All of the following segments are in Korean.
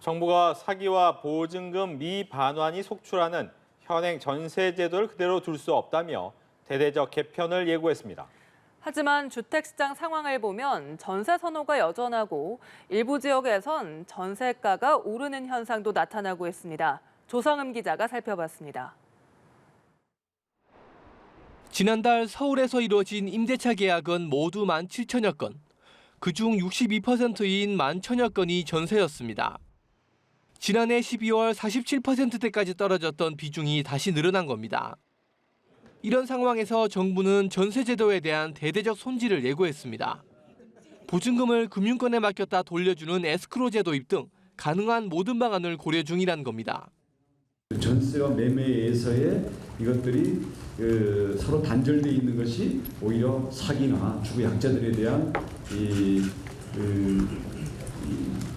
정부가 사기와 보증금 미반환이 속출하는 현행 전세 제도를 그대로 둘 수 없다며 대대적 개편을 예고했습니다. 하지만 주택시장 상황을 보면 전세 선호가 여전하고 일부 지역에선 전세가가 오르는 현상도 나타나고 있습니다. 조성음 기자가 살펴봤습니다. 지난달 서울에서 이루어진 임대차 계약은 모두 17,000여 건. 그중 62%인 11,000여 건이 전세였습니다. 지난해 12월 47%대까지 떨어졌던 비중이 다시 늘어난 겁니다. 이런 상황에서 정부는 전세 제도에 대한 대대적 손질을 예고했습니다. 보증금을 금융권에 맡겼다 돌려주는 에스크로 제도 입 등 가능한 모든 방안을 고려 중이란 겁니다. 전세와 매매에서의 이것들이 서로 단절돼 있는 것이 오히려 사기나 주거 약자들에 대한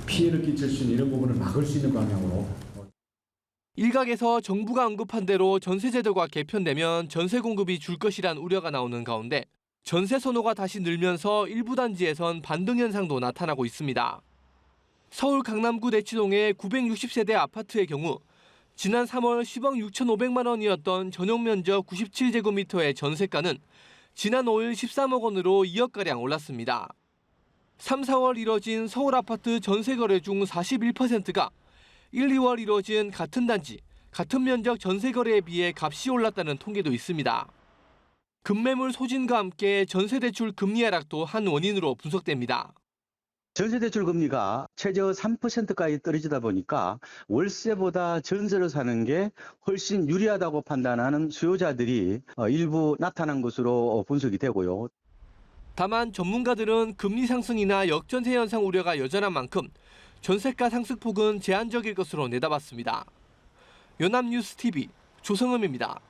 피해를 끼칠 수 있는 이런 부분을 막을 수 있는 방향으로. 일각에서 정부가 언급한 대로 전세 제도가 개편되면 전세 공급이 줄 것이란 우려가 나오는 가운데 전세 선호가 다시 늘면서 일부 단지에선 반등 현상도 나타나고 있습니다. 서울 강남구 대치동의 960세대 아파트의 경우 지난 3월 10억 6,500만 원이었던 전용 면적 97제곱미터의 전세가는 지난 5일 13억 원으로 2억가량 올랐습니다. 3, 4월 이뤄진 서울 아파트 전세 거래 중 41%가 1, 2월 이뤄진 같은 단지, 같은 면적 전세 거래에 비해 값이 올랐다는 통계도 있습니다. 급매물 소진과 함께 전세대출 금리 하락도 한 원인으로 분석됩니다. 전세대출 금리가 최저 3%까지 떨어지다 보니까 월세보다 전세로 사는 게 훨씬 유리하다고 판단하는 수요자들이 일부 나타난 것으로 분석이 되고요. 다만 전문가들은 금리 상승이나 역전세 현상 우려가 여전한 만큼 전세가 상승폭은 제한적일 것으로 내다봤습니다. 연합뉴스 TV 조성음입니다.